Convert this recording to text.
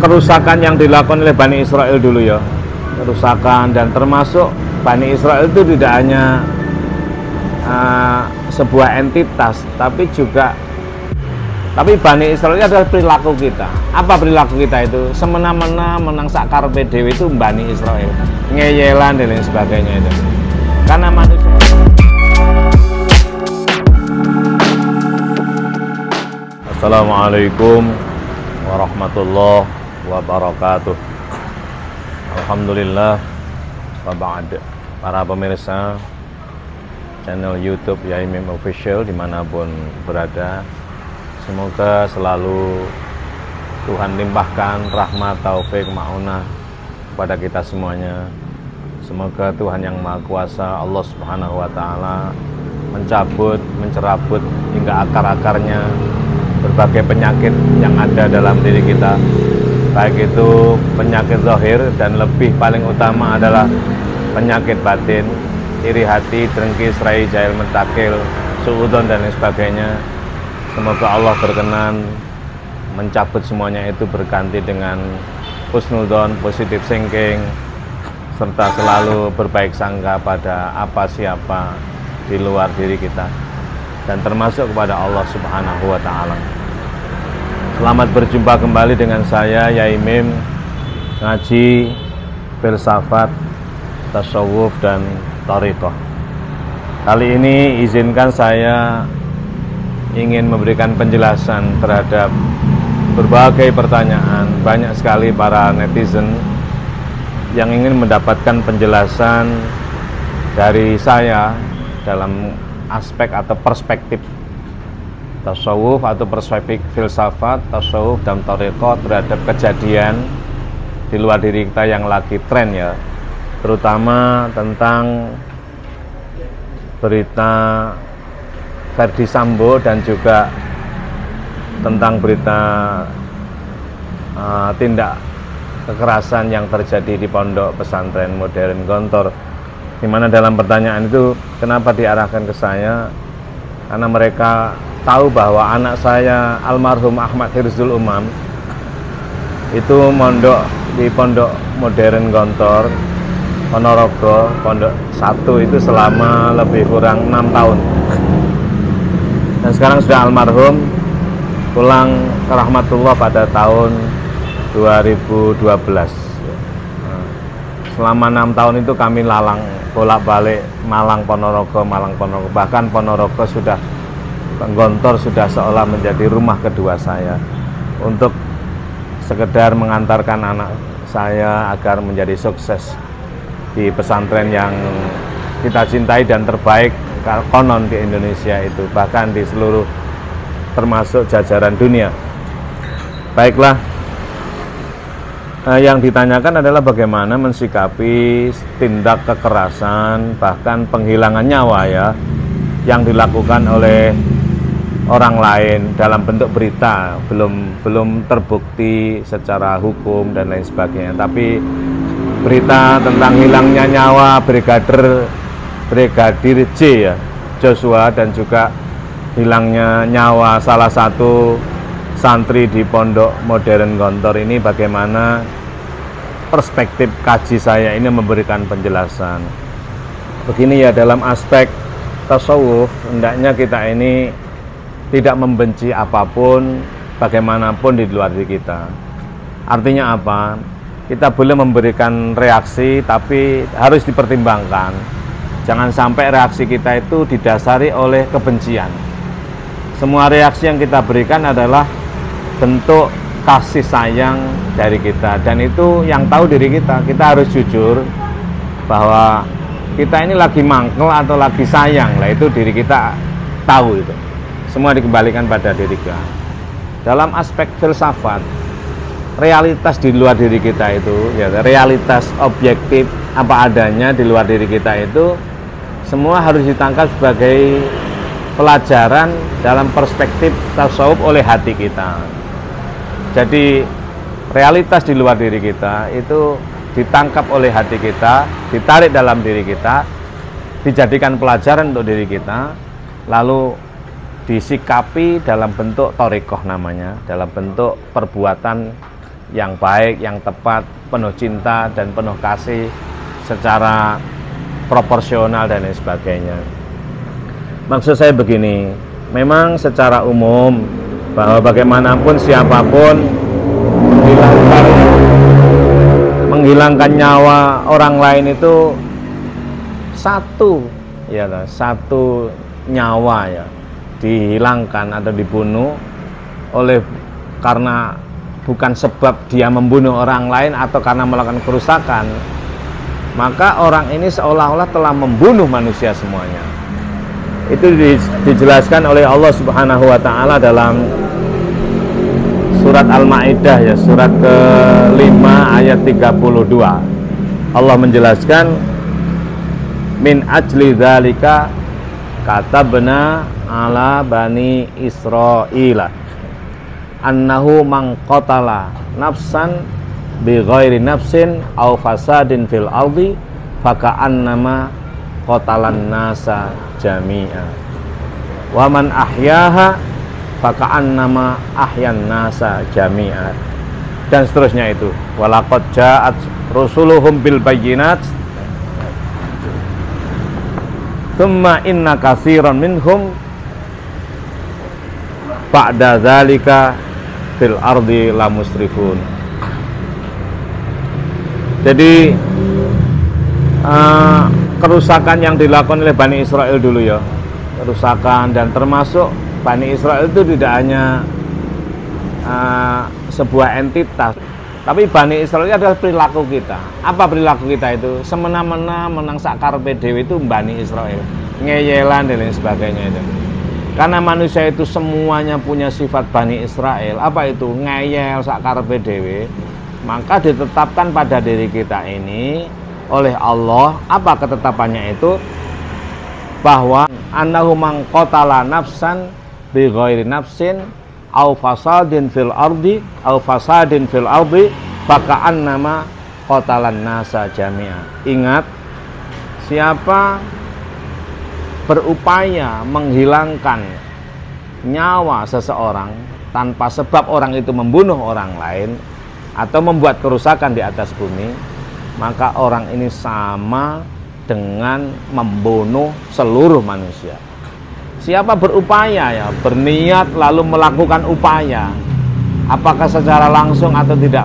kerusakan yang dilakukan oleh Bani Israel dulu ya, kerusakan, dan termasuk Bani Israel itu tidak hanya sebuah entitas, tapi Bani Israel itu adalah perilaku kita. Apa perilaku kita itu? Semena-mena menang sakar PDW itu Bani Israel, ngeyelan dan lain sebagainya itu. Karena manusia. Assalamualaikum warahmatullahi wabarakatuh. Alhamdulillah wa ba'd. Para pemirsa channel YouTube Yaimim Official dimanapun berada, semoga selalu Tuhan limpahkan rahmat, taufik, ma'unah kepada kita semuanya. Semoga Tuhan yang Maha Kuasa, Allah Subhanahu wa Ta'ala, mencerabut hingga akar-akarnya berbagai penyakit yang ada dalam diri kita, baik itu penyakit zahir dan lebih paling utama adalah penyakit batin, iri hati, dengki, rai, jahil, mentakil, suudon dan lain sebagainya. Semoga Allah berkenan mencabut semuanya itu, berganti dengan husnudon, positif thinking, serta selalu berbaik sangka pada apa siapa di luar diri kita, dan termasuk kepada Allah Subhanahu wa Ta'ala. Selamat berjumpa kembali dengan saya Yaimim, ngaji filsafat, tasawuf dan thariqah. Kali ini izinkan saya ingin memberikan penjelasan terhadap berbagai pertanyaan. Banyak sekali para netizen yang ingin mendapatkan penjelasan dari saya dalam aspek atau perspektif tasawuf atau perspektif filsafat, tasawuf dan thariqah terhadap kejadian di luar diri kita yang lagi tren ya, terutama tentang berita Ferdy Sambo dan juga tentang berita tindak kekerasan yang terjadi di Pondok Pesantren Modern Gontor, di mana dalam pertanyaan itu kenapa diarahkan ke saya, karena mereka tahu bahwa anak saya almarhum Ahmad Hirzul Umam itu mondok di Pondok Modern Gontor Ponorogo, Pondok 1 itu selama lebih kurang 6 tahun, dan sekarang sudah almarhum, pulang ke rahmatullah pada tahun 2012. Selama 6 tahun itu kami lalang bolak-balik Malang Ponorogo, bahkan Ponorogo sudah, Gontor sudah seolah menjadi rumah kedua saya, untuk sekedar mengantarkan anak saya agar menjadi sukses di pesantren yang kita cintai dan terbaik konon di Indonesia itu, bahkan di seluruh termasuk jajaran dunia. Baiklah, yang ditanyakan adalah bagaimana mensikapi tindak kekerasan bahkan penghilangan nyawa ya yang dilakukan oleh orang lain dalam bentuk berita, belum terbukti secara hukum dan lain sebagainya, tapi berita tentang hilangnya nyawa Brigadir J ya, Joshua, dan juga hilangnya nyawa salah satu santri di Pondok Modern Gontor ini, bagaimana perspektif kaji saya ini memberikan penjelasan. Begini ya, dalam aspek tasawuf hendaknya kita ini tidak membenci apapun, bagaimanapun di luar diri kita. Artinya apa? Kita boleh memberikan reaksi, tapi harus dipertimbangkan. Jangan sampai reaksi kita itu didasari oleh kebencian. Semua reaksi yang kita berikan adalah bentuk kasih sayang dari kita, dan itu yang tahu diri kita. Kita harus jujur bahwa kita ini lagi mangkel atau lagi sayang, lah itu diri kita tahu itu. Semua dikembalikan pada diri kita. Dalam aspek filsafat, realitas di luar diri kita itu ya, realitas objektif apa adanya di luar diri kita itu semua harus ditangkap sebagai pelajaran dalam perspektif tasawuf oleh hati kita. Jadi realitas di luar diri kita itu ditangkap oleh hati kita, ditarik dalam diri kita, dijadikan pelajaran untuk diri kita, lalu disikapi dalam bentuk thariqah namanya, dalam bentuk perbuatan yang baik, yang tepat, penuh cinta dan penuh kasih secara proporsional dan lain sebagainya. Maksud saya begini, memang secara umum bahwa bagaimanapun siapapun menghilangkan nyawa orang lain itu satu nyawa ya dihilangkan atau dibunuh oleh karena bukan sebab dia membunuh orang lain atau karena melakukan kerusakan, maka orang ini seolah-olah telah membunuh manusia semuanya. Itu dijelaskan oleh Allah Subhanahu wa taala dalam surat Al-Maidah ya, surat ke-5 ayat 32. Allah menjelaskan, min ajli dzalika katabna ala bani Israila annahu man qatala nafsan bi ghairi nafsin aw fasadin fil ardi faka'annama qatalan nasa jami'a wa man ahyaha faka'annama ahyan nasa jami'a, dan seterusnya itu. Walaqad ja'at rusuluhum bil bayyinat thumma inna katsiran minhum ba'da dzalika fil ardi la musrifun. Jadi kerusakan yang dilakukan oleh Bani Israel dulu ya, kerusakan, dan termasuk Bani Israel itu tidak hanya sebuah entitas, tapi Bani Israel itu adalah perilaku kita. Apa perilaku kita itu? Semena-mena menang sakarpe dewe itu Bani Israel, ngeyelan dan lain sebagainya itu. Karena manusia itu semuanya punya sifat Bani Israel. Apa itu? Ngeyel sakarpe dewe. Maka ditetapkan pada diri kita ini oleh Allah. Apa ketetapannya itu? Bahwa annahu man qatala nafsan bi ghairi nafsin aw fasadin fil ardi faka'annama qatalan nasa jami'a. Ingat, siapa berupaya menghilangkan nyawa seseorang tanpa sebab orang itu membunuh orang lain atau membuat kerusakan di atas bumi, maka orang ini sama dengan membunuh seluruh manusia. Siapa berupaya ya, berniat lalu melakukan upaya, apakah secara langsung atau tidak